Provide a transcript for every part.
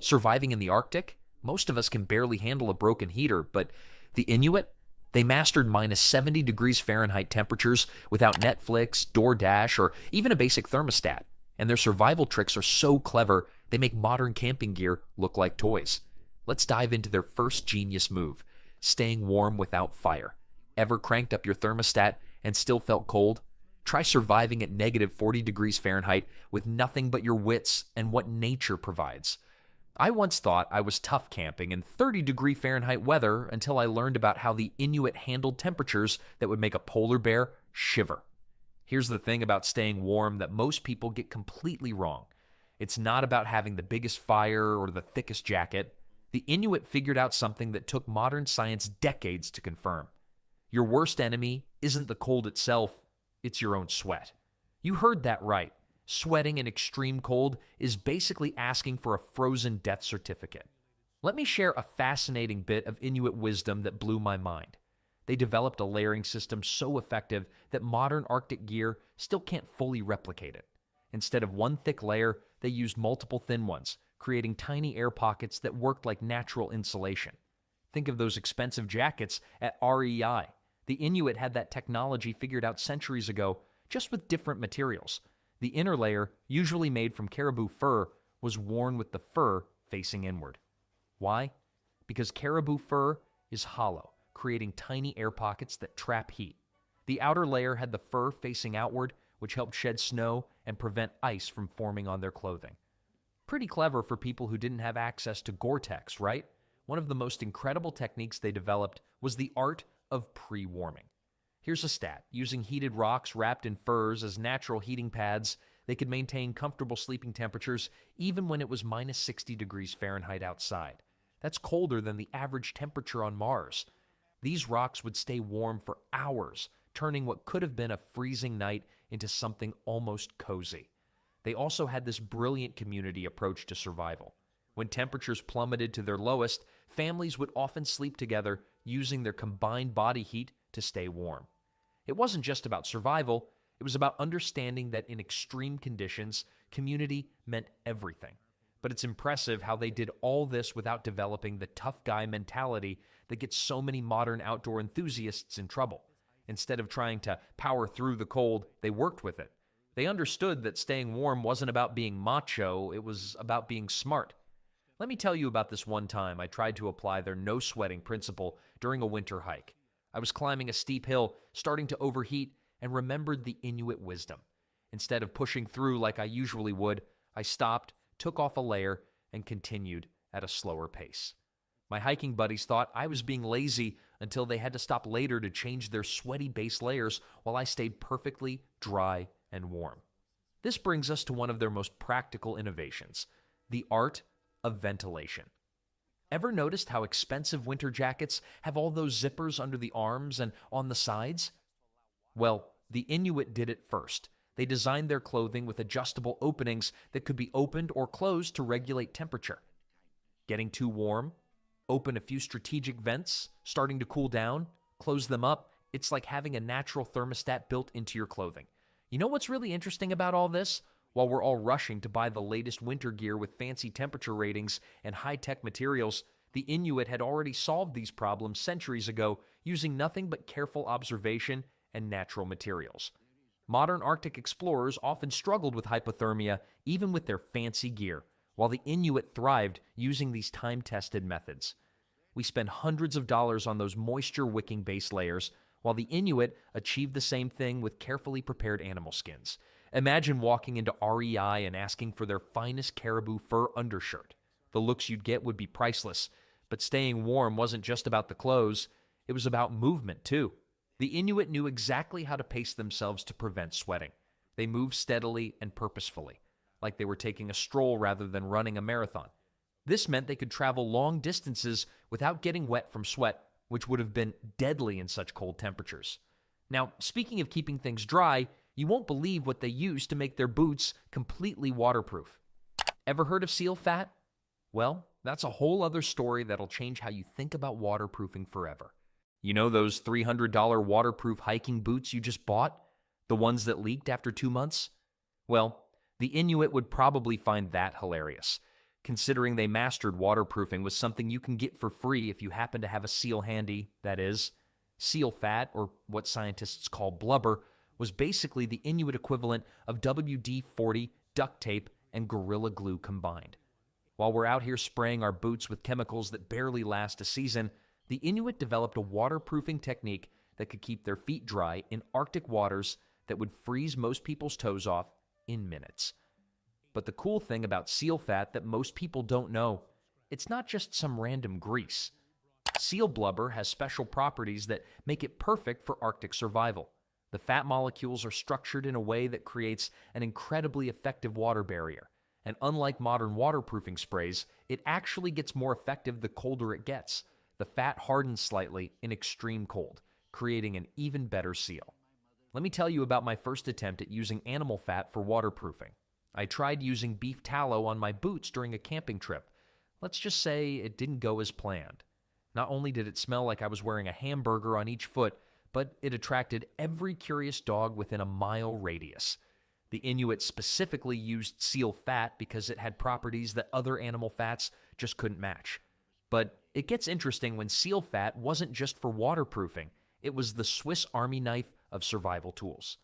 Surviving in the Arctic, most of us can barely handle a broken heater, but the Inuit, they mastered minus 70 degrees Fahrenheit temperatures without Netflix, DoorDash, or even a basic thermostat. And their survival tricks are so clever, they make modern camping gear look like toys. Let's dive into their first genius move, staying warm without fire. Ever cranked up your thermostat and still felt cold? Try surviving at negative 40 degrees Fahrenheit with nothing but your wits and what nature provides. I once thought I was tough camping in 30-degree Fahrenheit weather until I learned about how the Inuit handled temperatures that would make a polar bear shiver. Here's the thing about staying warm that most people get completely wrong. It's not about having the biggest fire or the thickest jacket. The Inuit figured out something that took modern science decades to confirm. Your worst enemy isn't the cold itself, it's your own sweat. You heard that right. Sweating in extreme cold is basically asking for a frozen death certificate. Let me share a fascinating bit of Inuit wisdom that blew my mind. They developed a layering system so effective that modern Arctic gear still can't fully replicate it. Instead of one thick layer, they used multiple thin ones, creating tiny air pockets that worked like natural insulation. Think of those expensive jackets at REI. The Inuit had that technology figured out centuries ago, just with different materials. The inner layer, usually made from caribou fur, was worn with the fur facing inward. Why? Because caribou fur is hollow, creating tiny air pockets that trap heat. The outer layer had the fur facing outward, which helped shed snow and prevent ice from forming on their clothing. Pretty clever for people who didn't have access to Gore-Tex, right? One of the most incredible techniques they developed was the art of pre-warming. Here's a stat. Using heated rocks wrapped in furs as natural heating pads, they could maintain comfortable sleeping temperatures even when it was minus 60 degrees Fahrenheit outside. That's colder than the average temperature on Mars. These rocks would stay warm for hours, turning what could have been a freezing night into something almost cozy. They also had this brilliant community approach to survival. When temperatures plummeted to their lowest, families would often sleep together using their combined body heat to stay warm. It wasn't just about survival, it was about understanding that in extreme conditions, community meant everything. But it's impressive how they did all this without developing the tough guy mentality that gets so many modern outdoor enthusiasts in trouble. Instead of trying to power through the cold, they worked with it. They understood that staying warm wasn't about being macho, it was about being smart. Let me tell you about this one time I tried to apply their no sweating principle during a winter hike. I was climbing a steep hill, starting to overheat, and remembered the Inuit wisdom. Instead of pushing through like I usually would, I stopped, took off a layer, and continued at a slower pace. My hiking buddies thought I was being lazy until they had to stop later to change their sweaty base layers while I stayed perfectly dry and warm. This brings us to one of their most practical innovations, the art of ventilation. Ever noticed how expensive winter jackets have all those zippers under the arms and on the sides? Well, the Inuit did it first. They designed their clothing with adjustable openings that could be opened or closed to regulate temperature. Getting too warm? Open a few strategic vents, starting to cool down, close them up. It's like having a natural thermostat built into your clothing. You know what's really interesting about all this? While we're all rushing to buy the latest winter gear with fancy temperature ratings and high-tech materials, the Inuit had already solved these problems centuries ago using nothing but careful observation and natural materials. Modern Arctic explorers often struggled with hypothermia even with their fancy gear, while the Inuit thrived using these time-tested methods. We spend hundreds of dollars on those moisture-wicking base layers, while the Inuit achieved the same thing with carefully prepared animal skins. Imagine walking into REI and asking for their finest caribou fur undershirt. The looks you'd get would be priceless, but staying warm wasn't just about the clothes, it was about movement too. The Inuit knew exactly how to pace themselves to prevent sweating. They moved steadily and purposefully, like they were taking a stroll rather than running a marathon. This meant they could travel long distances without getting wet from sweat, which would have been deadly in such cold temperatures. Now, speaking of keeping things dry, you won't believe what they use to make their boots completely waterproof. Ever heard of seal fat? Well, that's a whole other story that'll change how you think about waterproofing forever. You know those $300 waterproof hiking boots you just bought? The ones that leaked after 2 months? Well, the Inuit would probably find that hilarious. considering they mastered waterproofing was something you can get for free if you happen to have a seal handy, that is. Seal fat, or what scientists call blubber, was basically the Inuit equivalent of WD-40, duct tape, and Gorilla Glue combined. While we're out here spraying our boots with chemicals that barely last a season, the Inuit developed a waterproofing technique that could keep their feet dry in Arctic waters that would freeze most people's toes off in minutes. But the cool thing about seal fat that most people don't know, it's not just some random grease. Seal blubber has special properties that make it perfect for Arctic survival. The fat molecules are structured in a way that creates an incredibly effective water barrier. And unlike modern waterproofing sprays, it actually gets more effective the colder it gets. The fat hardens slightly in extreme cold, creating an even better seal. Let me tell you about my first attempt at using animal fat for waterproofing. I tried using beef tallow on my boots during a camping trip. Let's just say it didn't go as planned. Not only did it smell like I was wearing a hamburger on each foot, but it attracted every curious dog within a mile radius. The Inuit specifically used seal fat because it had properties that other animal fats just couldn't match. But it gets interesting when seal fat wasn't just for waterproofing. It was the Swiss Army knife of survival tools.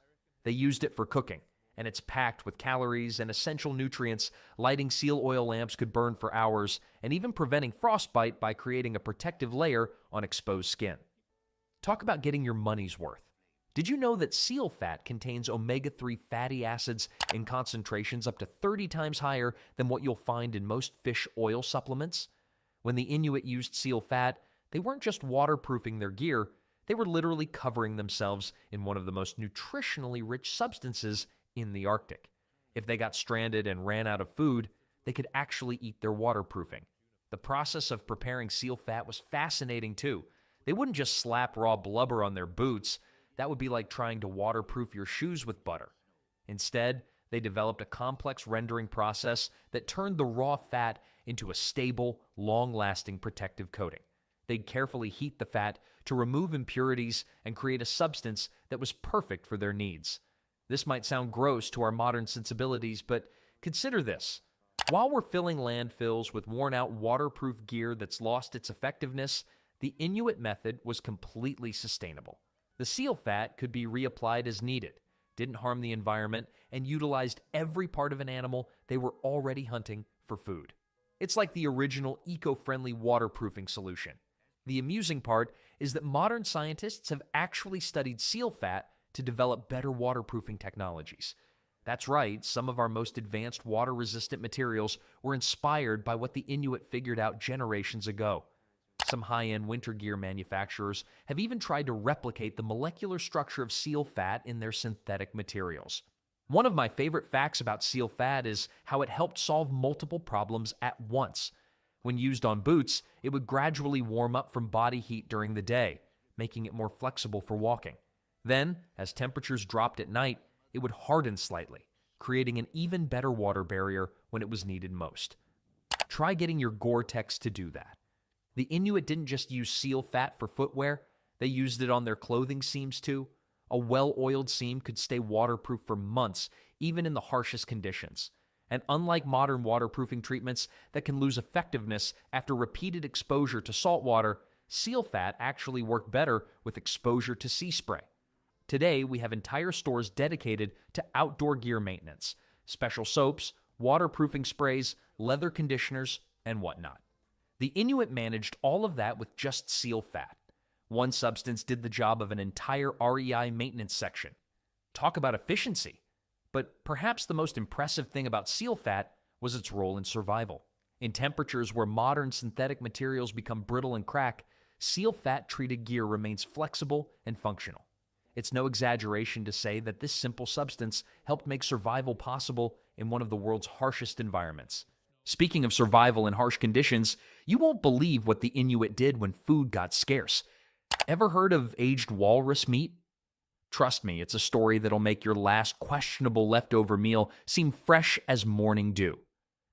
They used it for cooking, and it's packed with calories and essential nutrients. Lighting seal oil lamps could burn for hours, and even preventing frostbite by creating a protective layer on exposed skin. Talk about getting your money's worth. Did you know that seal fat contains omega-3 fatty acids in concentrations up to 30 times higher than what you'll find in most fish oil supplements? When the Inuit used seal fat, they weren't just waterproofing their gear, they were literally covering themselves in one of the most nutritionally rich substances in the Arctic. If they got stranded and ran out of food, they could actually eat their waterproofing. The process of preparing seal fat was fascinating too. They wouldn't just slap raw blubber on their boots. That would be like trying to waterproof your shoes with butter. Instead, they developed a complex rendering process that turned the raw fat into a stable, long-lasting protective coating. They'd carefully heat the fat to remove impurities and create a substance that was perfect for their needs. This might sound gross to our modern sensibilities, but consider this. While we're filling landfills with worn-out waterproof gear that's lost its effectiveness, the Inuit method was completely sustainable. The seal fat could be reapplied as needed, didn't harm the environment, and utilized every part of an animal they were already hunting for food. It's like the original eco-friendly waterproofing solution. The amusing part is that modern scientists have actually studied seal fat to develop better waterproofing technologies. That's right, some of our most advanced water-resistant materials were inspired by what the Inuit figured out generations ago. Some high-end winter gear manufacturers have even tried to replicate the molecular structure of seal fat in their synthetic materials. One of my favorite facts about seal fat is how it helped solve multiple problems at once. When used on boots, it would gradually warm up from body heat during the day, making it more flexible for walking. Then, as temperatures dropped at night, it would harden slightly, creating an even better water barrier when it was needed most. Try getting your Gore-Tex to do that. The Inuit didn't just use seal fat for footwear, they used it on their clothing seams too. A well-oiled seam could stay waterproof for months, even in the harshest conditions. And unlike modern waterproofing treatments that can lose effectiveness after repeated exposure to salt water, seal fat actually worked better with exposure to sea spray. Today, we have entire stores dedicated to outdoor gear maintenance, special soaps, waterproofing sprays, leather conditioners, and whatnot. The Inuit managed all of that with just seal fat. One substance did the job of an entire REI maintenance section. Talk about efficiency. But perhaps the most impressive thing about seal fat was its role in survival. In temperatures where modern synthetic materials become brittle and crack, seal fat-treated gear remains flexible and functional. It's no exaggeration to say that this simple substance helped make survival possible in one of the world's harshest environments. Speaking of survival in harsh conditions, you won't believe what the Inuit did when food got scarce. Ever heard of aged walrus meat? Trust me, it's a story that'll make your last questionable leftover meal seem fresh as morning dew.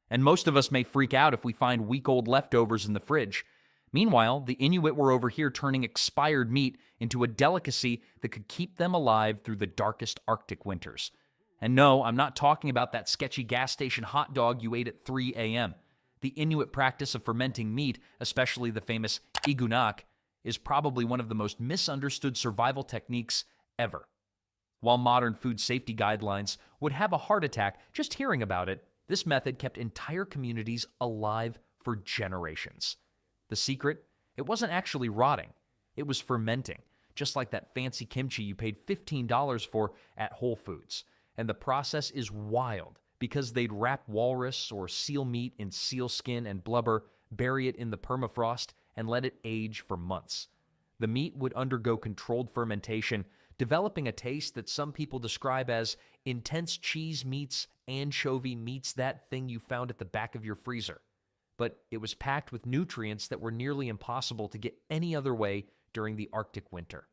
And most of us may freak out if we find week-old leftovers in the fridge. Meanwhile, the Inuit were over here turning expired meat into a delicacy that could keep them alive through the darkest Arctic winters. And no, I'm not talking about that sketchy gas station hot dog you ate at 3 a.m. The Inuit practice of fermenting meat, especially the famous igunak, is probably one of the most misunderstood survival techniques ever. While modern food safety guidelines would have a heart attack just hearing about it, this method kept entire communities alive for generations. The secret? It wasn't actually rotting. It was fermenting, just like that fancy kimchi you paid $15 for at Whole Foods. And the process is wild because they'd wrap walrus or seal meat in seal skin and blubber, bury it in the permafrost, and let it age for months. The meat would undergo controlled fermentation, developing a taste that some people describe as intense cheese meets anchovy meets that thing you found at the back of your freezer. But it was packed with nutrients that were nearly impossible to get any other way during the Arctic winter.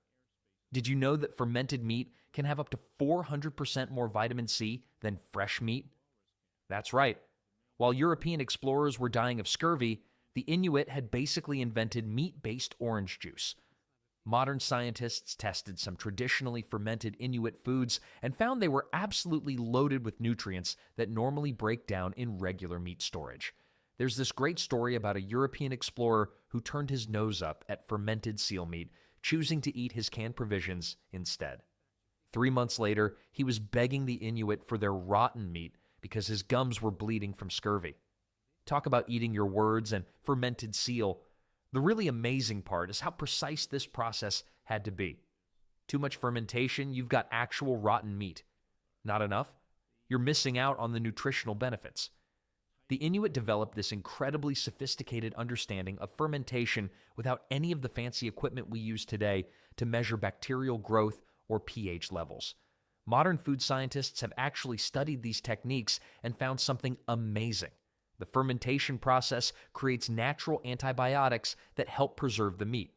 Did you know that fermented meat can have up to 400% more vitamin C than fresh meat? That's right. While European explorers were dying of scurvy, the Inuit had basically invented meat-based orange juice. Modern scientists tested some traditionally fermented Inuit foods and found they were absolutely loaded with nutrients that normally break down in regular meat storage. There's this great story about a European explorer who turned his nose up at fermented seal meat, choosing to eat his canned provisions instead. 3 months later, he was begging the Inuit for their rotten meat because his gums were bleeding from scurvy. Talk about eating your words and fermented seal. The really amazing part is how precise this process had to be. Too much fermentation, you've got actual rotten meat. Not enough? You're missing out on the nutritional benefits. The Inuit developed this incredibly sophisticated understanding of fermentation without any of the fancy equipment we use today to measure bacterial growth or pH levels. Modern food scientists have actually studied these techniques and found something amazing. The fermentation process creates natural antibiotics that help preserve the meat.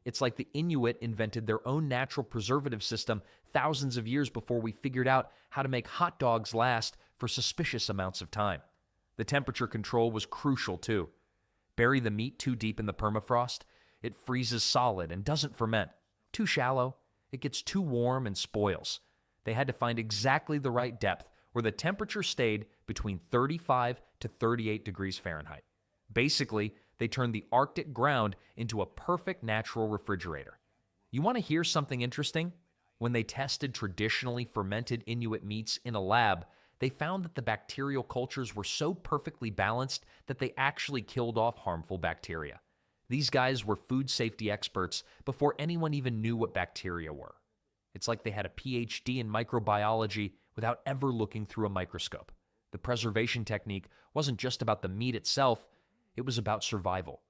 It's like the Inuit invented their own natural preservative system thousands of years before we figured out how to make hot dogs last for suspicious amounts of time. The temperature control was crucial too. Bury the meat too deep in the permafrost, it freezes solid and doesn't ferment. Too shallow, it gets too warm and spoils. They had to find exactly the right depth where the temperature stayed between 35 to 38 degrees Fahrenheit. Basically, they turned the Arctic ground into a perfect natural refrigerator. You want to hear something interesting? When they tested traditionally fermented Inuit meats in a lab, they found that the bacterial cultures were so perfectly balanced that they actually killed off harmful bacteria. These guys were food safety experts before anyone even knew what bacteria were. It's like they had a PhD in microbiology without ever looking through a microscope. The preservation technique wasn't just about the meat itself, it was about survival.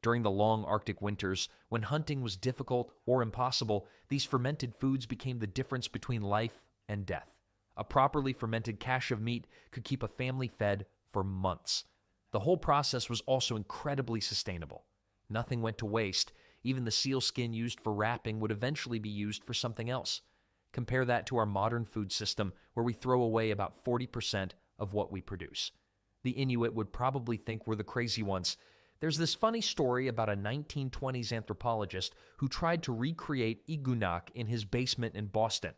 During the long Arctic winters, when hunting was difficult or impossible, these fermented foods became the difference between life and death. A properly fermented cache of meat could keep a family fed for months. The whole process was also incredibly sustainable. Nothing went to waste. Even the seal skin used for wrapping would eventually be used for something else. Compare that to our modern food system, where we throw away about 40% of what we produce. The Inuit would probably think we're the crazy ones. There's this funny story about a 1920s anthropologist who tried to recreate igunak in his basement in Boston.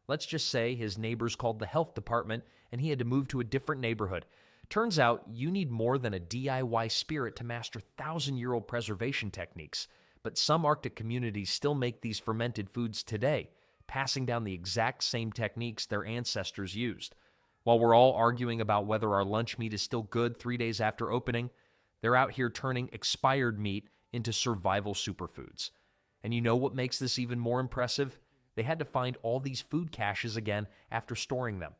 Let's just say his neighbors called the health department and he had to move to a different neighborhood. Turns out you need more than a DIY spirit to master thousand-year-old preservation techniques. But some Arctic communities still make these fermented foods today, passing down the exact same techniques their ancestors used. While we're all arguing about whether our lunch meat is still good 3 days after opening, they're out here turning expired meat into survival superfoods. And you know what makes this even more impressive? They had to find all these food caches again after storing them.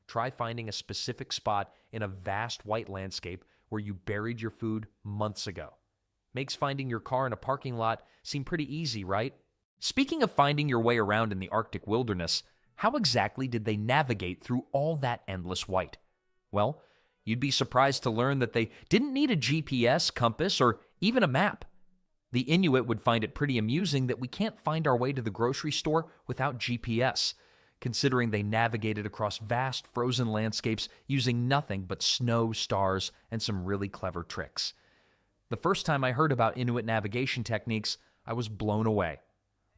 Try finding a specific spot in a vast white landscape where you buried your food months ago. Makes finding your car in a parking lot seem pretty easy, right? Speaking of finding your way around in the Arctic wilderness, how exactly did they navigate through all that endless white? Well, you'd be surprised to learn that they didn't need a GPS, compass, or even a map. The Inuit would find it pretty amusing that we can't find our way to the grocery store without GPS, considering they navigated across vast frozen landscapes using nothing but snow, stars, and some really clever tricks. The first time I heard about Inuit navigation techniques, I was blown away.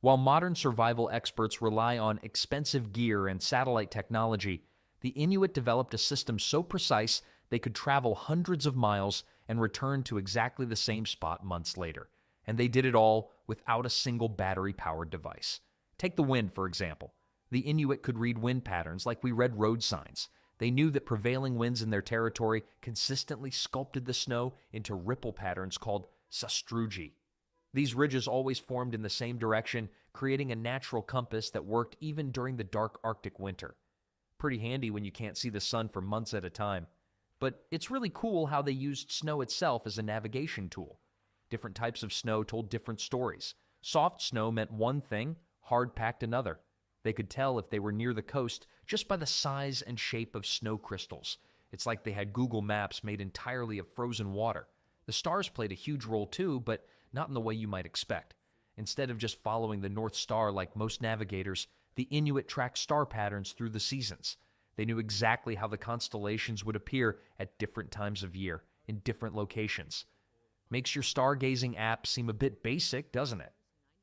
While modern survival experts rely on expensive gear and satellite technology, the Inuit developed a system so precise They could travel hundreds of miles and return to exactly the same spot months later. And they did it all without a single battery-powered device. Take the wind, for example. The Inuit could read wind patterns like we read road signs. They knew that prevailing winds in their territory consistently sculpted the snow into ripple patterns called sastrugi. These ridges always formed in the same direction, creating a natural compass that worked even during the dark Arctic winter. Pretty handy when you can't see the sun for months at a time. But it's really cool how they used snow itself as a navigation tool. Different types of snow told different stories. Soft snow meant one thing, hard-packed another. They could tell if they were near the coast just by the size and shape of snow crystals. It's like they had Google Maps made entirely of frozen water. The stars played a huge role too, but not in the way you might expect. Instead of just following the North Star like most navigators, the Inuit tracked star patterns through the seasons. They knew exactly how the constellations would appear at different times of year, in different locations. Makes your stargazing app seem a bit basic, doesn't it?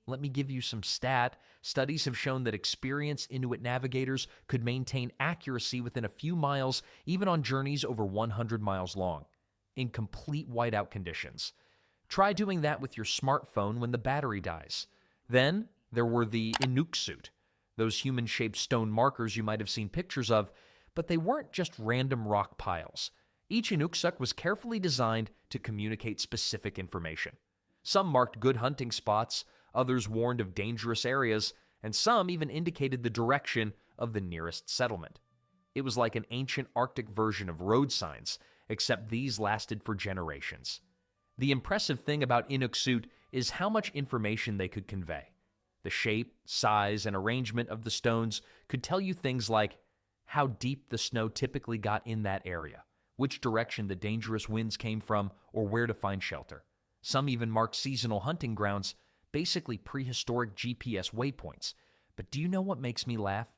Let me give you some stat. Studies have shown that experienced Inuit navigators could maintain accuracy within a few miles, even on journeys over 100 miles long, in complete whiteout conditions. Try doing that with your smartphone when the battery dies. Then, there were the Inuksut, those human-shaped stone markers you might have seen pictures of, but they weren't just random rock piles. Each Inuksuk was carefully designed to communicate specific information. Some marked good hunting spots, others warned of dangerous areas, and some even indicated the direction of the nearest settlement. It was like an ancient Arctic version of road signs, except these lasted for generations. The impressive thing about Inuksut is how much information they could convey. The shape, size, and arrangement of the stones could tell you things like how deep the snow typically got in that area, which direction the dangerous winds came from, or where to find shelter. Some even marked seasonal hunting grounds, basically prehistoric GPS waypoints. But do you know what makes me laugh?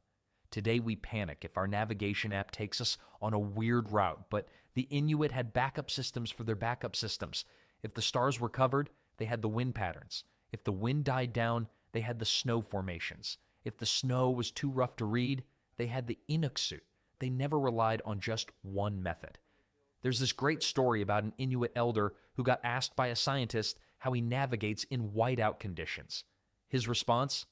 Today we panic if our navigation app takes us on a weird route, but the Inuit had backup systems for their backup systems. If the stars were covered, they had the wind patterns. If the wind died down, they had the snow formations. If the snow was too rough to read, they had the Inuksut. They never relied on just one method. There's this great story about an Inuit elder who got asked by a scientist how he navigates in whiteout conditions. His response?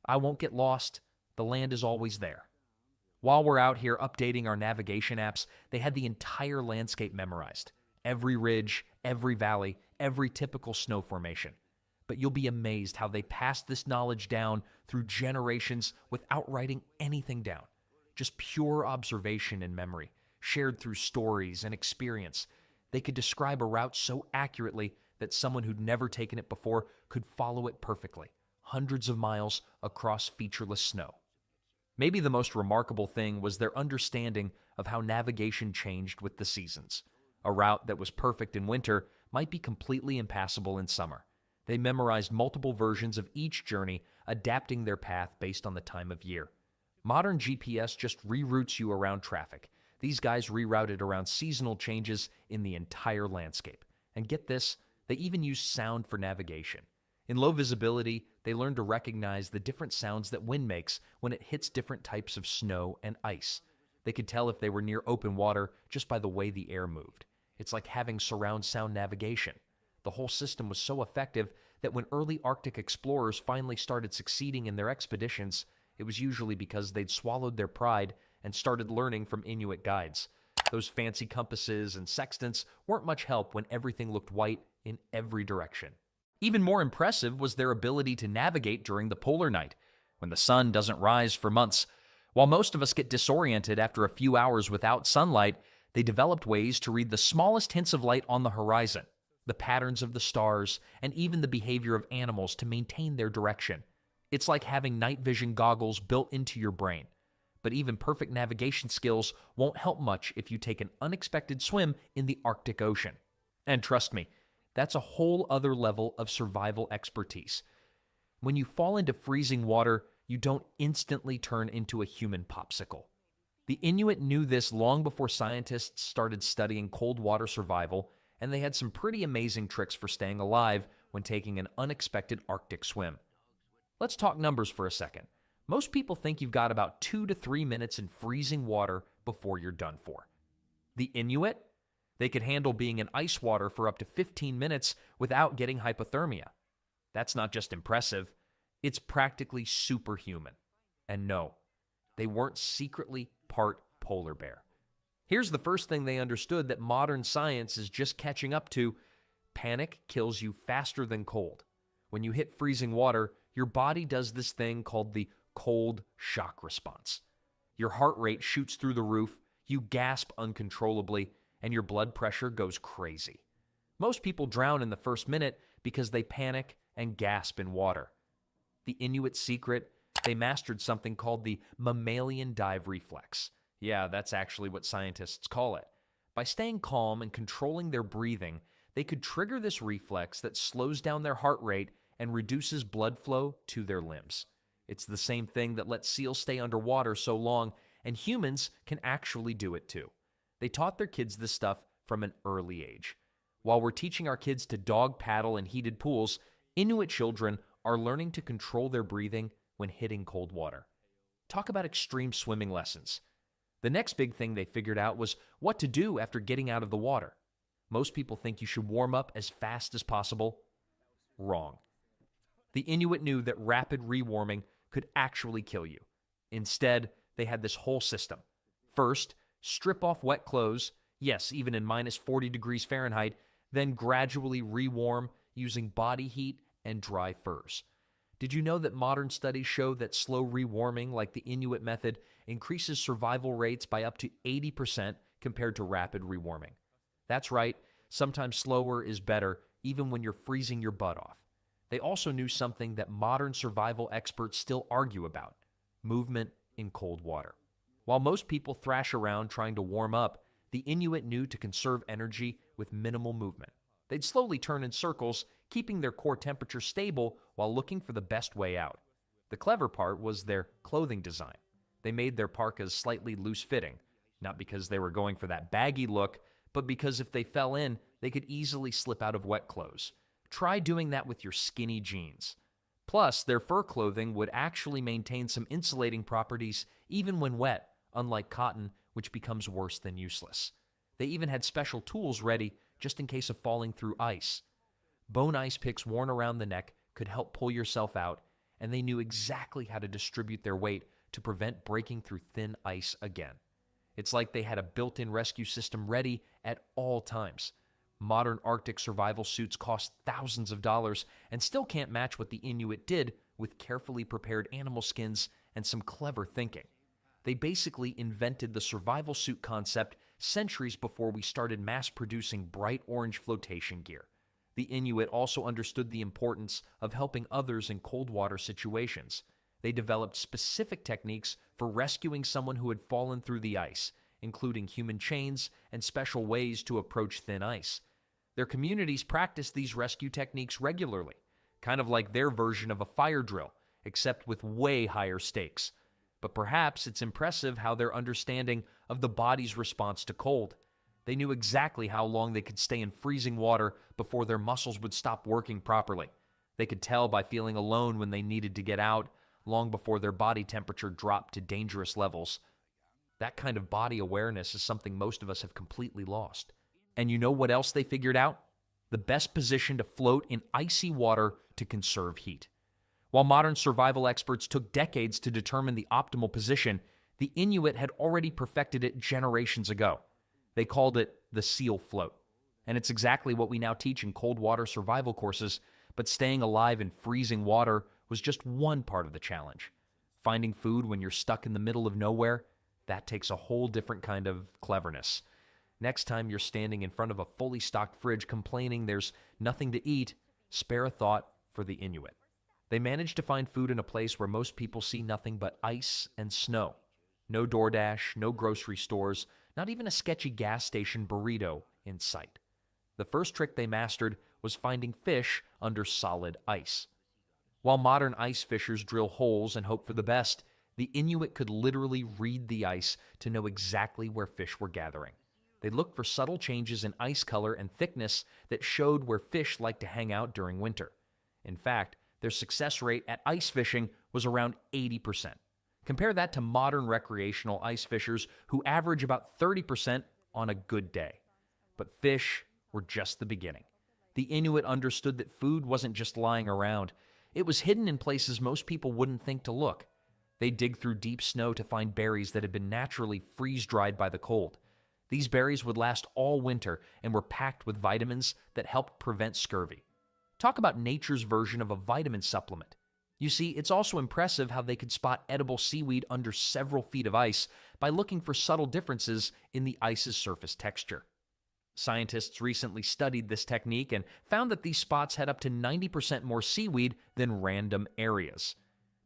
I won't get lost. The land is always there. While we're out here updating our navigation apps, they had the entire landscape memorized. Every ridge, every valley, every typical snow formation. But you'll be amazed how they passed this knowledge down through generations without writing anything down. Just pure observation and memory, shared through stories and experience. They could describe a route so accurately that someone who'd never taken it before could follow it perfectly, hundreds of miles across featureless snow. Maybe the most remarkable thing was their understanding of how navigation changed with the seasons. A route that was perfect in winter might be completely impassable in summer. They memorized multiple versions of each journey, adapting their path based on the time of year. Modern GPS just reroutes you around traffic. These guys rerouted around seasonal changes in the entire landscape. And get this, they even used sound for navigation. In low visibility, they learned to recognize the different sounds that wind makes when it hits different types of snow and ice. They could tell if they were near open water just by the way the air moved. It's like having surround sound navigation. The whole system was so effective that when early Arctic explorers finally started succeeding in their expeditions, it was usually because they'd swallowed their pride and started learning from Inuit guides. Those fancy compasses and sextants weren't much help when everything looked white in every direction. Even more impressive was their ability to navigate during the polar night, when the sun doesn't rise for months. While most of us get disoriented after a few hours without sunlight, they developed ways to read the smallest hints of light on the horizon, the patterns of the stars, and even the behavior of animals to maintain their direction. It's like having night vision goggles built into your brain. But even perfect navigation skills won't help much if you take an unexpected swim in the Arctic Ocean. And trust me, that's a whole other level of survival expertise. When you fall into freezing water, you don't instantly turn into a human popsicle. The Inuit knew this long before scientists started studying cold water survival, and they had some pretty amazing tricks for staying alive when taking an unexpected Arctic swim. Let's talk numbers for a second. Most people think you've got about 2 to 3 minutes in freezing water before you're done for. The Inuit They could handle being in ice water for up to 15 minutes without getting hypothermia. That's not just impressive, it's practically superhuman. And no, they weren't secretly part polar bear. Here's the first thing they understood that modern science is just catching up to: panic kills you faster than cold. When you hit freezing water, your body does this thing called the cold shock response. Your heart rate shoots through the roof, you gasp uncontrollably, and your blood pressure goes crazy. Most people drown in the first minute because they panic and gasp in water. The Inuit secret: they mastered something called the mammalian dive reflex. Yeah, that's actually what scientists call it. By staying calm and controlling their breathing, they could trigger this reflex that slows down their heart rate and reduces blood flow to their limbs. It's the same thing that lets seals stay underwater so long, and humans can actually do it too. They taught their kids this stuff from an early age. While we're teaching our kids to dog paddle in heated pools, Inuit children are learning to control their breathing when hitting cold water. Talk about extreme swimming lessons. The next big thing they figured out was what to do after getting out of the water. Most people think you should warm up as fast as possible. Wrong. The Inuit knew that rapid rewarming could actually kill you. Instead, they had this whole system. First, strip off wet clothes, yes, even in minus 40 degrees Fahrenheit, then gradually rewarm using body heat and dry furs. Did you know that modern studies show that slow rewarming, like the Inuit method, increases survival rates by up to 80% compared to rapid rewarming? That's right, sometimes slower is better, even when you're freezing your butt off. They also knew something that modern survival experts still argue about: movement in cold water. While most people thrash around trying to warm up, the Inuit knew to conserve energy with minimal movement. They'd slowly turn in circles, keeping their core temperature stable while looking for the best way out. The clever part was their clothing design. They made their parkas slightly loose-fitting, not because they were going for that baggy look, but because if they fell in, they could easily slip out of wet clothes. Try doing that with your skinny jeans. Plus, their fur clothing would actually maintain some insulating properties even when wet, unlike cotton, which becomes worse than useless. They even had special tools ready just in case of falling through ice. Bone ice picks worn around the neck could help pull yourself out, and they knew exactly how to distribute their weight to prevent breaking through thin ice again. It's like they had a built-in rescue system ready at all times. Modern Arctic survival suits cost thousands of dollars and still can't match what the Inuit did with carefully prepared animal skins and some clever thinking. They basically invented the survival suit concept centuries before we started mass-producing bright orange flotation gear. The Inuit also understood the importance of helping others in cold water situations. They developed specific techniques for rescuing someone who had fallen through the ice, including human chains and special ways to approach thin ice. Their communities practiced these rescue techniques regularly, kind of like their version of a fire drill, except with way higher stakes. But perhaps it's impressive how their understanding of the body's response to cold. They knew exactly how long they could stay in freezing water before their muscles would stop working properly. They could tell by feeling alone when they needed to get out, long before their body temperature dropped to dangerous levels. That kind of body awareness is something most of us have completely lost. And you know what else they figured out? The best position to float in icy water to conserve heat. While modern survival experts took decades to determine the optimal position, the Inuit had already perfected it generations ago. They called it the seal float. And it's exactly what we now teach in cold water survival courses, but staying alive in freezing water was just one part of the challenge. Finding food when you're stuck in the middle of nowhere, that takes a whole different kind of cleverness. Next time you're standing in front of a fully stocked fridge complaining there's nothing to eat, spare a thought for the Inuit. They managed to find food in a place where most people see nothing but ice and snow. No DoorDash, no grocery stores, not even a sketchy gas station burrito in sight. The first trick they mastered was finding fish under solid ice. While modern ice fishers drill holes and hope for the best, the Inuit could literally read the ice to know exactly where fish were gathering. They looked for subtle changes in ice color and thickness that showed where fish like to hang out during winter. In fact, their success rate at ice fishing was around 80%. Compare that to modern recreational ice fishers who average about 30% on a good day. But fish were just the beginning. The Inuit understood that food wasn't just lying around. It was hidden in places most people wouldn't think to look. They'd dig through deep snow to find berries that had been naturally freeze-dried by the cold. These berries would last all winter and were packed with vitamins that helped prevent scurvy. Talk about nature's version of a vitamin supplement. You see, it's also impressive how they could spot edible seaweed under several feet of ice by looking for subtle differences in the ice's surface texture. Scientists recently studied this technique and found that these spots had up to 90% more seaweed than random areas.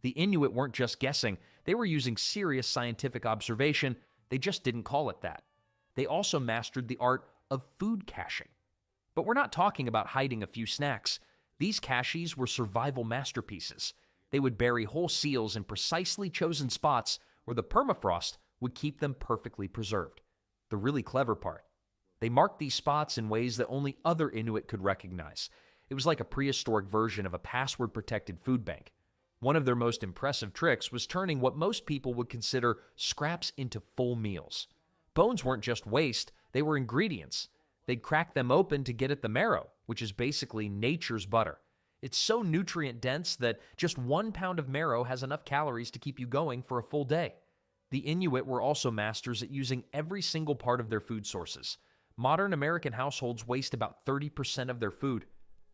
The Inuit weren't just guessing, they were using serious scientific observation, they just didn't call it that. They also mastered the art of food caching. But we're not talking about hiding a few snacks. These caches were survival masterpieces. They would bury whole seals in precisely chosen spots where the permafrost would keep them perfectly preserved. The really clever part: they marked these spots in ways that only other Inuit could recognize. It was like a prehistoric version of a password-protected food bank. One of their most impressive tricks was turning what most people would consider scraps into full meals. Bones weren't just waste, they were ingredients. They'd crack them open to get at the marrow, which is basically nature's butter. It's so nutrient-dense that just 1 pound of marrow has enough calories to keep you going for a full day. The Inuit were also masters at using every single part of their food sources. Modern American households waste about 30% of their food.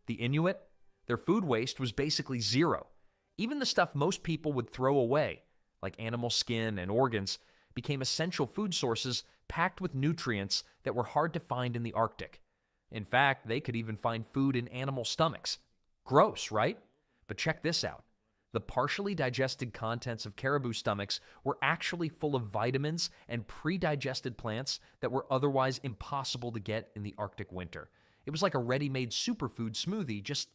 The Inuit, their food waste was basically zero. Even the stuff most people would throw away, like animal skin and organs, became essential food sources packed with nutrients that were hard to find in the Arctic. In fact, they could even find food in animal stomachs. Gross, right? But check this out. The partially digested contents of caribou stomachs were actually full of vitamins and pre-digested plants that were otherwise impossible to get in the Arctic winter. It was like a ready-made superfood smoothie, just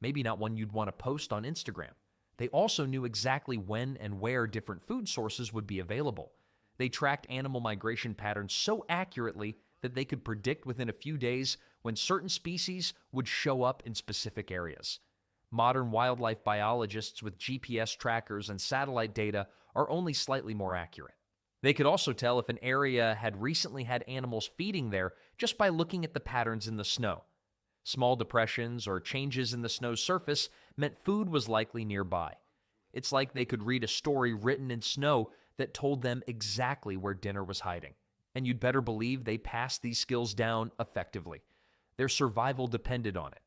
maybe not one you'd want to post on Instagram. They also knew exactly when and where different food sources would be available. They tracked animal migration patterns so accurately that they could predict within a few days when certain species would show up in specific areas. Modern wildlife biologists with GPS trackers and satellite data are only slightly more accurate. They could also tell if an area had recently had animals feeding there just by looking at the patterns in the snow. Small depressions or changes in the snow's surface meant food was likely nearby. It's like they could read a story written in snow that told them exactly where dinner was hiding. And you'd better believe they passed these skills down effectively. Their survival depended on it.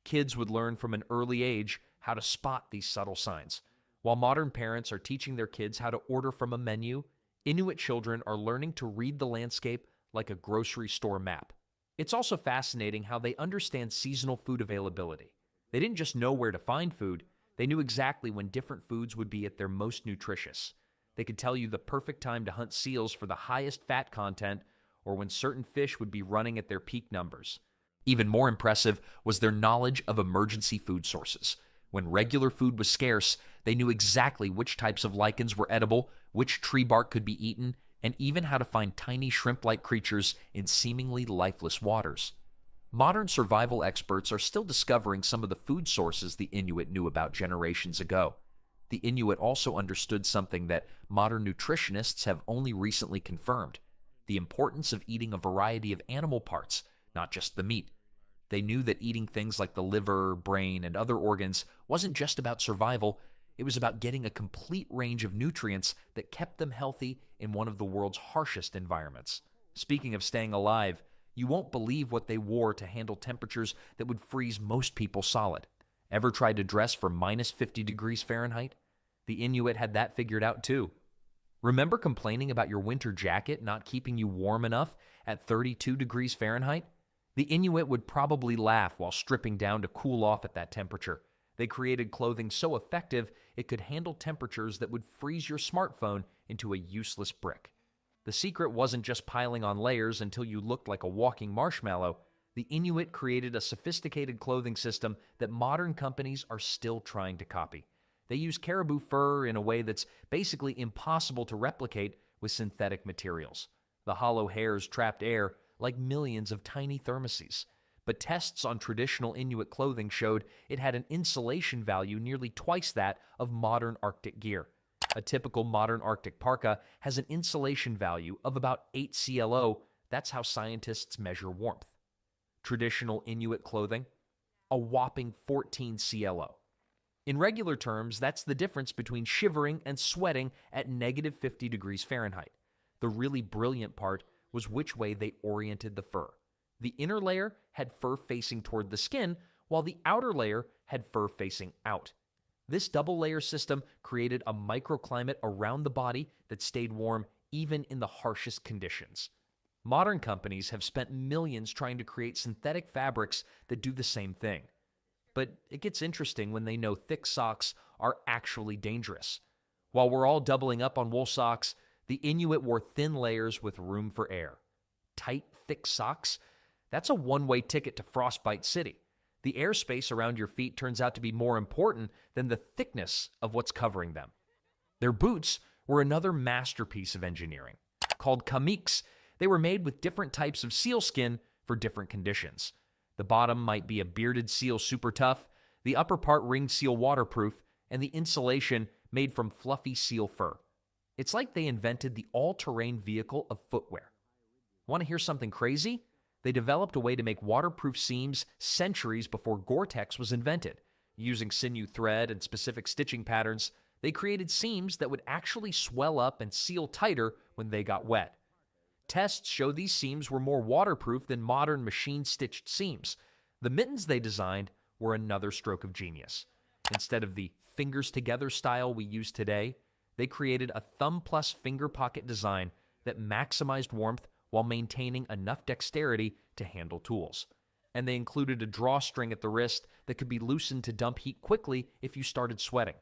Kids would learn from an early age how to spot these subtle signs. While modern parents are teaching their kids how to order from a menu, Inuit children are learning to read the landscape like a grocery store map. It's also fascinating how they understand seasonal food availability. They didn't just know where to find food, they knew exactly when different foods would be at their most nutritious. They could tell you the perfect time to hunt seals for the highest fat content, or when certain fish would be running at their peak numbers. Even more impressive was their knowledge of emergency food sources. When regular food was scarce, they knew exactly which types of lichens were edible, which tree bark could be eaten, and even how to find tiny shrimp-like creatures in seemingly lifeless waters. Modern survival experts are still discovering some of the food sources the Inuit knew about generations ago. The Inuit also understood something that modern nutritionists have only recently confirmed: the importance of eating a variety of animal parts, not just the meat. They knew that eating things like the liver, brain, and other organs wasn't just about survival, it was about getting a complete range of nutrients that kept them healthy in one of the world's harshest environments. Speaking of staying alive, you won't believe what they wore to handle temperatures that would freeze most people solid. Ever tried to dress for minus 50 degrees Fahrenheit? The Inuit had that figured out too. Remember complaining about your winter jacket not keeping you warm enough at 32 degrees Fahrenheit? The Inuit would probably laugh while stripping down to cool off at that temperature. They created clothing so effective it could handle temperatures that would freeze your smartphone into a useless brick. The secret wasn't just piling on layers until you looked like a walking marshmallow. The Inuit created a sophisticated clothing system that modern companies are still trying to copy. They use caribou fur in a way that's basically impossible to replicate with synthetic materials. The hollow hairs trapped air like millions of tiny thermoses. But tests on traditional Inuit clothing showed it had an insulation value nearly twice that of modern Arctic gear. A typical modern Arctic parka has an insulation value of about 8 CLO, That's how scientists measure warmth. Traditional Inuit clothing, a whopping 14 CLO. In regular terms, that's the difference between shivering and sweating at negative 50 degrees Fahrenheit. The really brilliant part was which way they oriented the fur. The inner layer had fur facing toward the skin, while the outer layer had fur facing out. This double layer system created a microclimate around the body that stayed warm even in the harshest conditions. Modern companies have spent millions trying to create synthetic fabrics that do the same thing. But it gets interesting when they know thick socks are actually dangerous. While we're all doubling up on wool socks, the Inuit wore thin layers with room for air. Tight, thick socks? That's a one-way ticket to Frostbite City. The airspace around your feet turns out to be more important than the thickness of what's covering them. Their boots were another masterpiece of engineering. Called camouflage, they were made with different types of seal skin for different conditions. The bottom might be a bearded seal super tough, the upper part ringed seal waterproof, and the insulation made from fluffy seal fur. It's like they invented the all-terrain vehicle of footwear. Want to hear something crazy? They developed a way to make waterproof seams centuries before Gore-Tex was invented. Using sinew thread and specific stitching patterns, they created seams that would actually swell up and seal tighter when they got wet. Tests show these seams were more waterproof than modern machine-stitched seams. The mittens they designed were another stroke of genius. Instead of the fingers-together style we use today, they created a thumb-plus finger pocket design that maximized warmth while maintaining enough dexterity to handle tools. And they included a drawstring at the wrist that could be loosened to dump heat quickly if you started sweating.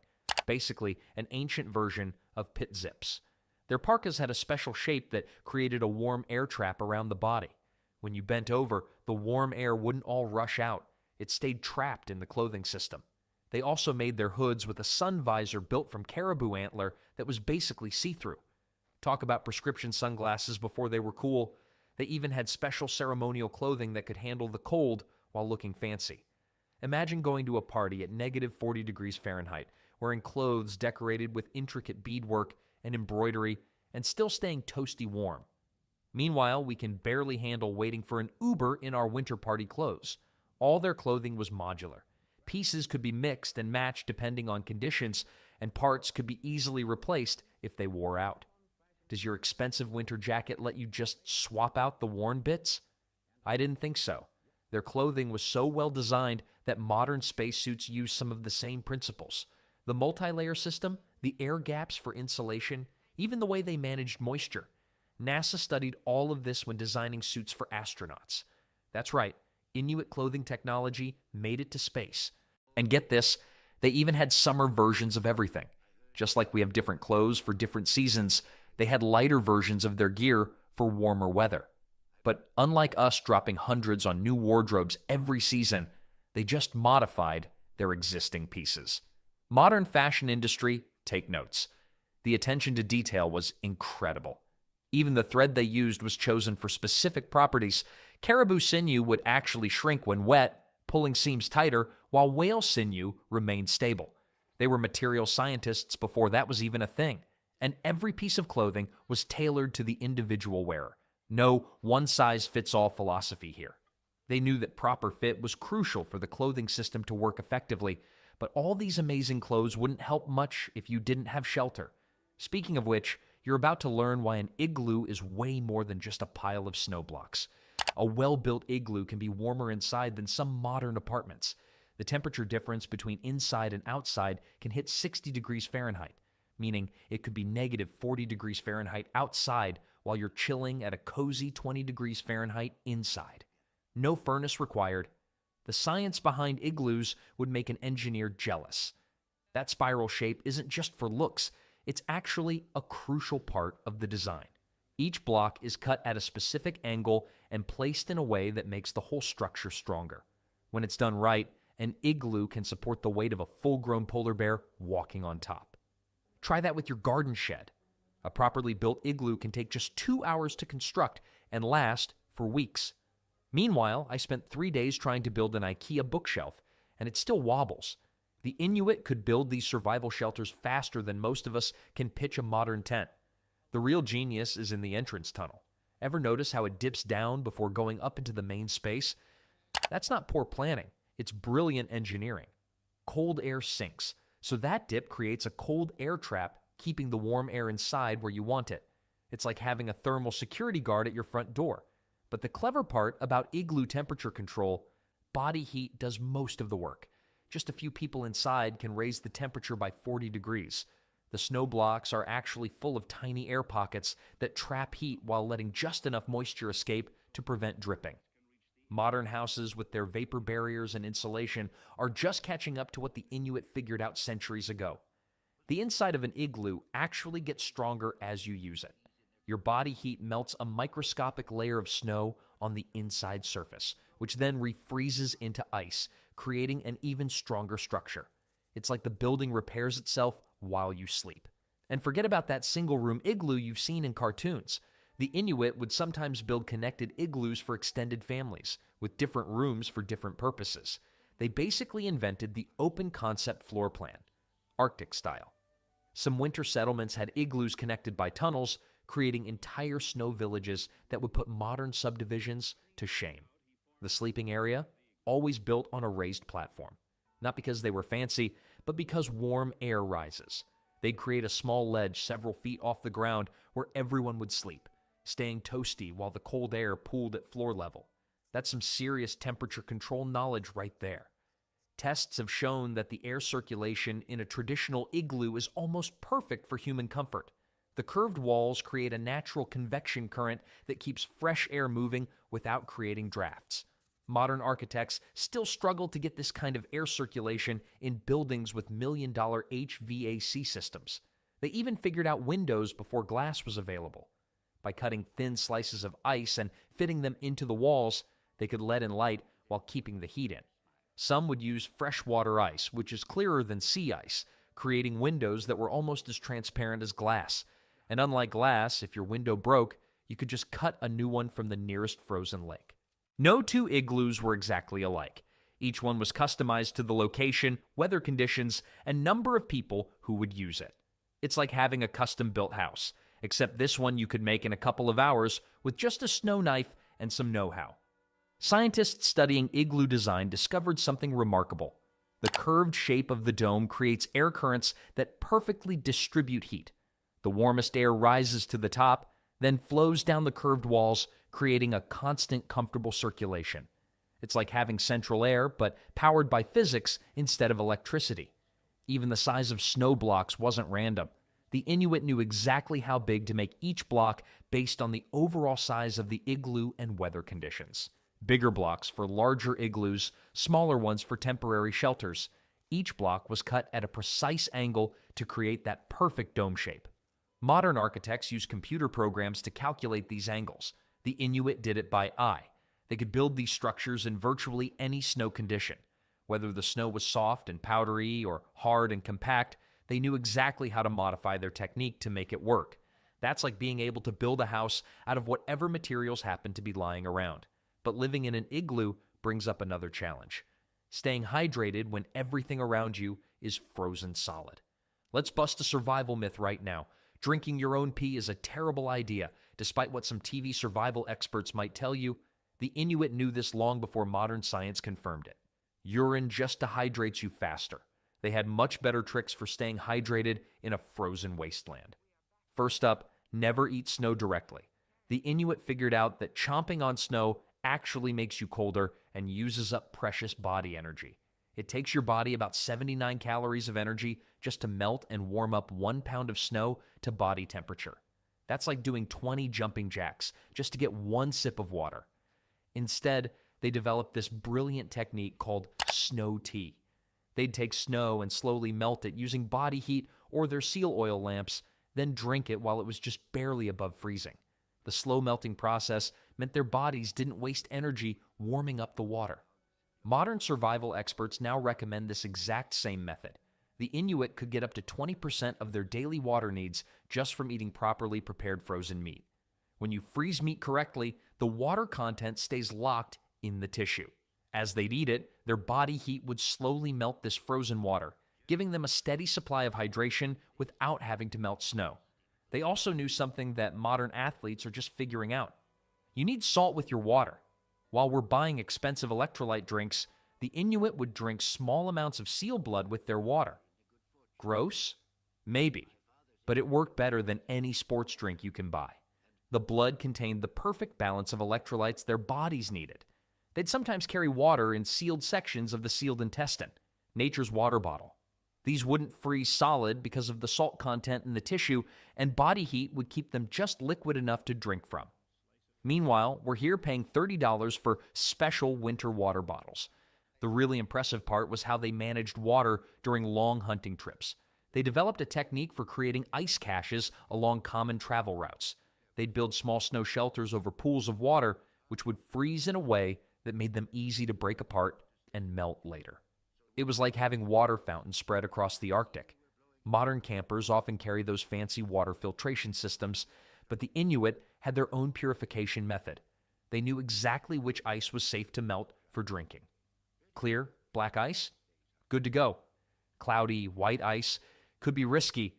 Basically, an ancient version of pit zips. Their parkas had a special shape that created a warm air trap around the body. When you bent over, the warm air wouldn't all rush out. It stayed trapped in the clothing system. They also made their hoods with a sun visor built from caribou antler that was basically see-through. Talk about prescription sunglasses before they were cool. They even had special ceremonial clothing that could handle the cold while looking fancy. Imagine going to a party at negative 40 degrees Fahrenheit, wearing clothes decorated with intricate beadwork and embroidery, and still staying toasty warm. Meanwhile, we can barely handle waiting for an Uber in our winter party clothes. All their clothing was modular. Pieces could be mixed and matched depending on conditions, and parts could be easily replaced if they wore out. Does your expensive winter jacket let you just swap out the worn bits? I didn't think so. Their clothing was so well designed that modern spacesuits use some of the same principles. The multi-layer system, the air gaps for insulation, even the way they managed moisture. NASA studied all of this when designing suits for astronauts. That's right, Inuit clothing technology made it to space. And get this, they even had summer versions of everything. Just like we have different clothes for different seasons, they had lighter versions of their gear for warmer weather. But unlike us dropping hundreds on new wardrobes every season, they just modified their existing pieces. Modern fashion industry, take notes. The attention to detail was incredible. Even the thread they used was chosen for specific properties. Caribou sinew would actually shrink when wet, pulling seams tighter, while whale sinew remained stable. They were material scientists before that was even a thing. And every piece of clothing was tailored to the individual wearer. No one-size-fits-all philosophy here. They knew that proper fit was crucial for the clothing system to work effectively, but all these amazing clothes wouldn't help much if you didn't have shelter. Speaking of which, you're about to learn why an igloo is way more than just a pile of snow blocks. A well-built igloo can be warmer inside than some modern apartments. The temperature difference between inside and outside can hit 60 degrees Fahrenheit, meaning it could be negative 40 degrees Fahrenheit outside while you're chilling at a cozy 20 degrees Fahrenheit inside. No furnace required. The science behind igloos would make an engineer jealous. That spiral shape isn't just for looks, it's actually a crucial part of the design. Each block is cut at a specific angle and placed in a way that makes the whole structure stronger. When it's done right, an igloo can support the weight of a full-grown polar bear walking on top. Try that with your garden shed. A properly built igloo can take just 2 hours to construct and last for weeks. Meanwhile, I spent 3 days trying to build an IKEA bookshelf, and it still wobbles. The Inuit could build these survival shelters faster than most of us can pitch a modern tent. The real genius is in the entrance tunnel. Ever notice how it dips down before going up into the main space? That's not poor planning, it's brilliant engineering. Cold air sinks, so that dip creates a cold air trap, keeping the warm air inside where you want it. It's like having a thermal security guard at your front door. But the clever part about igloo temperature control, body heat does most of the work. Just a few people inside can raise the temperature by 40 degrees. The snow blocks are actually full of tiny air pockets that trap heat while letting just enough moisture escape to prevent dripping. Modern houses with their vapor barriers and insulation are just catching up to what the Inuit figured out centuries ago. The inside of an igloo actually gets stronger as you use it. Your body heat melts a microscopic layer of snow on the inside surface, which then refreezes into ice, creating an even stronger structure. It's like the building repairs itself while you sleep. And forget about that single-room igloo you've seen in cartoons. The Inuit would sometimes build connected igloos for extended families, with different rooms for different purposes. They basically invented the open concept floor plan, Arctic style. Some winter settlements had igloos connected by tunnels, creating entire snow villages that would put modern subdivisions to shame. The sleeping area, always built on a raised platform. Not because they were fancy, but because warm air rises. They'd create a small ledge several feet off the ground where everyone would sleep, staying toasty while the cold air pooled at floor level. That's some serious temperature control knowledge right there. Tests have shown that the air circulation in a traditional igloo is almost perfect for human comfort. The curved walls create a natural convection current that keeps fresh air moving without creating drafts. Modern architects still struggle to get this kind of air circulation in buildings with million-dollar HVAC systems. They even figured out windows before glass was available. By cutting thin slices of ice and fitting them into the walls, they could let in light while keeping the heat in. Some would use freshwater ice, which is clearer than sea ice, creating windows that were almost as transparent as glass. And unlike glass, if your window broke, you could just cut a new one from the nearest frozen lake. No two igloos were exactly alike. Each one was customized to the location, weather conditions, and number of people who would use it. It's like having a custom-built house, except this one you could make in a couple of hours with just a snow knife and some know-how. Scientists studying igloo design discovered something remarkable. The curved shape of the dome creates air currents that perfectly distribute heat. The warmest air rises to the top, then flows down the curved walls, creating a constant, comfortable circulation. It's like having central air, but powered by physics instead of electricity. Even the size of snow blocks wasn't random. The Inuit knew exactly how big to make each block based on the overall size of the igloo and weather conditions. Bigger blocks for larger igloos, smaller ones for temporary shelters. Each block was cut at a precise angle to create that perfect dome shape. Modern architects use computer programs to calculate these angles. The Inuit did it by eye. They could build these structures in virtually any snow condition. Whether the snow was soft and powdery or hard and compact, they knew exactly how to modify their technique to make it work. That's like being able to build a house out of whatever materials happen to be lying around. But living in an igloo brings up another challenge: staying hydrated when everything around you is frozen solid. Let's bust a survival myth right now. Drinking your own pee is a terrible idea, despite what some TV survival experts might tell you. The Inuit knew this long before modern science confirmed it. Urine just dehydrates you faster. They had much better tricks for staying hydrated in a frozen wasteland. First up, never eat snow directly. The Inuit figured out that chomping on snow actually makes you colder and uses up precious body energy. It takes your body about 79 calories of energy just to melt and warm up 1 pound of snow to body temperature. That's like doing 20 jumping jacks just to get 1 sip of water. Instead, they developed this brilliant technique called snow tea. They'd take snow and slowly melt it using body heat or their seal oil lamps, then drink it while it was just barely above freezing. The slow melting process meant their bodies didn't waste energy warming up the water. Modern survival experts now recommend this exact same method. The Inuit could get up to 20% of their daily water needs just from eating properly prepared frozen meat. When you freeze meat correctly, the water content stays locked in the tissue. As they'd eat it, their body heat would slowly melt this frozen water, giving them a steady supply of hydration without having to melt snow. They also knew something that modern athletes are just figuring out: You need salt with your water. While we're buying expensive electrolyte drinks, the Inuit would drink small amounts of seal blood with their water. Gross? Maybe. But it worked better than any sports drink you can buy. The blood contained the perfect balance of electrolytes their bodies needed. They'd sometimes carry water in sealed sections of the sealed intestine, nature's water bottle. These wouldn't freeze solid because of the salt content in the tissue, and body heat would keep them just liquid enough to drink from. Meanwhile, we're here paying $30 for special winter water bottles. The really impressive part was how they managed water during long hunting trips. They developed a technique for creating ice caches along common travel routes. They'd build small snow shelters over pools of water, which would freeze in a way that made them easy to break apart and melt later. It was like having water fountains spread across the Arctic. Modern campers often carry those fancy water filtration systems, but the Inuit had their own purification method. They knew exactly which ice was safe to melt for drinking. Clear, black ice? Good to go. Cloudy, white ice could be risky.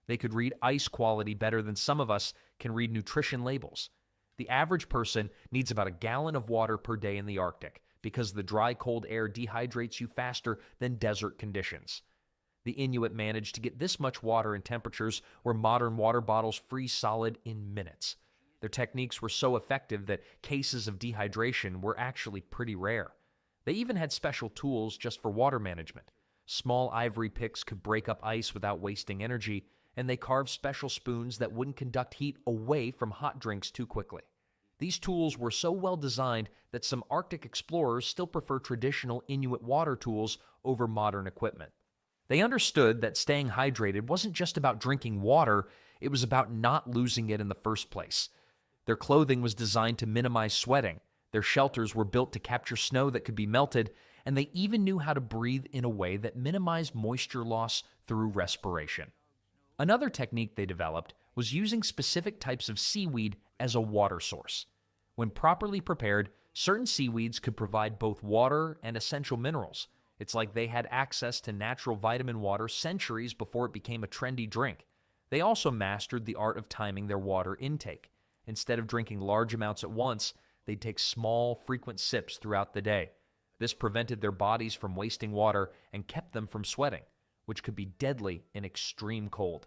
They could read ice quality better than some of us can read nutrition labels. The average person needs about a gallon of water per day in the Arctic because the dry, cold air dehydrates you faster than desert conditions. The Inuit managed to get this much water in temperatures where modern water bottles freeze solid in minutes. Their techniques were so effective that cases of dehydration were actually pretty rare. They even had special tools just for water management. Small ivory picks could break up ice without wasting energy, and they carved special spoons that wouldn't conduct heat away from hot drinks too quickly. These tools were so well designed that some Arctic explorers still prefer traditional Inuit water tools over modern equipment. They understood that staying hydrated wasn't just about drinking water, it was about not losing it in the first place. Their clothing was designed to minimize sweating. Their shelters were built to capture snow that could be melted, and they even knew how to breathe in a way that minimized moisture loss through respiration. Another technique they developed was using specific types of seaweed as a water source. When properly prepared, certain seaweeds could provide both water and essential minerals. It's like they had access to natural vitamin water centuries before it became a trendy drink. They also mastered the art of timing their water intake. Instead of drinking large amounts at once, they'd take small, frequent sips throughout the day. This prevented their bodies from wasting water and kept them from sweating, which could be deadly in extreme cold.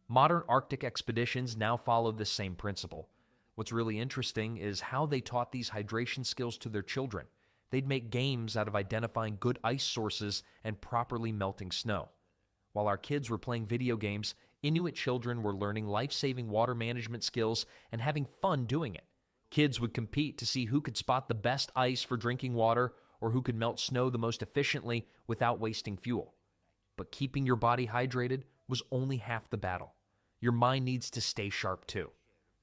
Modern Arctic expeditions now follow this same principle. What's really interesting is how they taught these hydration skills to their children. They'd make games out of identifying good ice sources and properly melting snow. While our kids were playing video games, Inuit children were learning life-saving water management skills and having fun doing it. Kids would compete to see who could spot the best ice for drinking water or who could melt snow the most efficiently without wasting fuel. But keeping your body hydrated was only half the battle. Your mind needs to stay sharp too.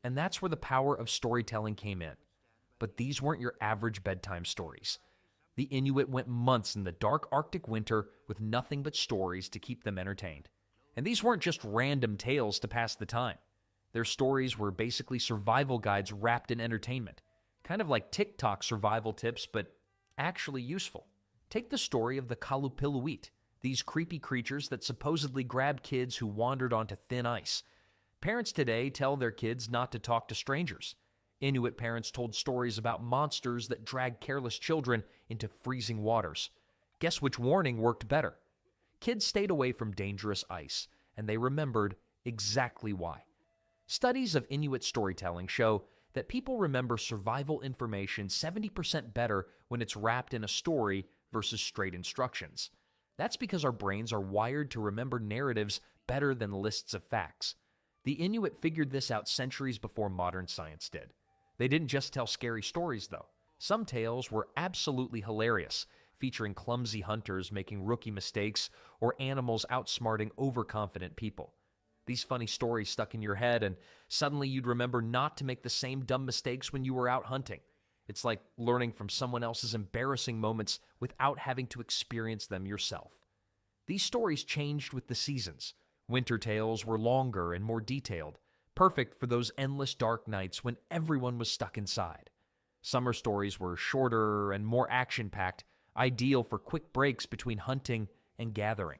And that's where the power of storytelling came in. But these weren't your average bedtime stories. The Inuit went months in the dark Arctic winter with nothing but stories to keep them entertained. And these weren't just random tales to pass the time. Their stories were basically survival guides wrapped in entertainment. Kind of like TikTok survival tips, but actually useful. Take the story of the Inuit, these creepy creatures that supposedly grabbed kids who wandered onto thin ice. Parents today tell their kids not to talk to strangers. Inuit parents told stories about monsters that dragged careless children into freezing waters. Guess which warning worked better? Kids stayed away from dangerous ice, and they remembered exactly why. Studies of Inuit storytelling show that people remember survival information 70% better when it's wrapped in a story versus straight instructions. That's because our brains are wired to remember narratives better than lists of facts. The Inuit figured this out centuries before modern science did. They didn't just tell scary stories, though. Some tales were absolutely hilarious, featuring clumsy hunters making rookie mistakes or animals outsmarting overconfident people. These funny stories stuck in your head, and suddenly you'd remember not to make the same dumb mistakes when you were out hunting. It's like learning from someone else's embarrassing moments without having to experience them yourself. These stories changed with the seasons. Winter tales were longer and more detailed, perfect for those endless dark nights when everyone was stuck inside. Summer stories were shorter and more action-packed, ideal for quick breaks between hunting and gathering.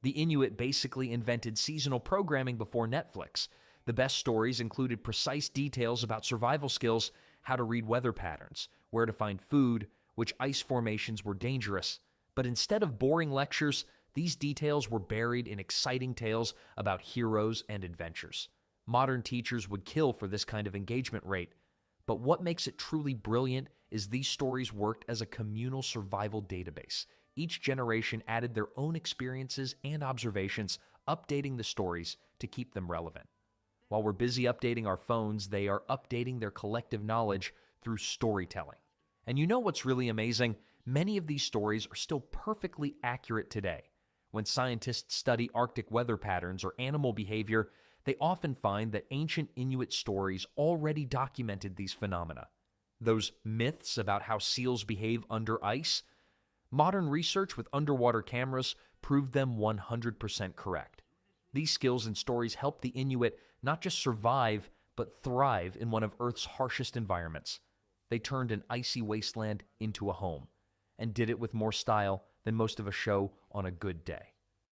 The Inuit basically invented seasonal programming before Netflix. The best stories included precise details about survival skills, how to read weather patterns, where to find food, which ice formations were dangerous. But instead of boring lectures, these details were buried in exciting tales about heroes and adventures. Modern teachers would kill for this kind of engagement rate. But what makes it truly brilliant is these stories worked as a communal survival database. Each generation added their own experiences and observations, updating the stories to keep them relevant. While we're busy updating our phones, they are updating their collective knowledge through storytelling. And you know what's really amazing? Many of these stories are still perfectly accurate today. When scientists study Arctic weather patterns or animal behavior, they often find that ancient Inuit stories already documented these phenomena. Those myths about how seals behave under ice, modern research with underwater cameras proved them 100% correct. These skills and stories help the Inuit not just survive, but thrive in one of Earth's harshest environments. They turned an icy wasteland into a home, and did it with more style than most of us show on a good day.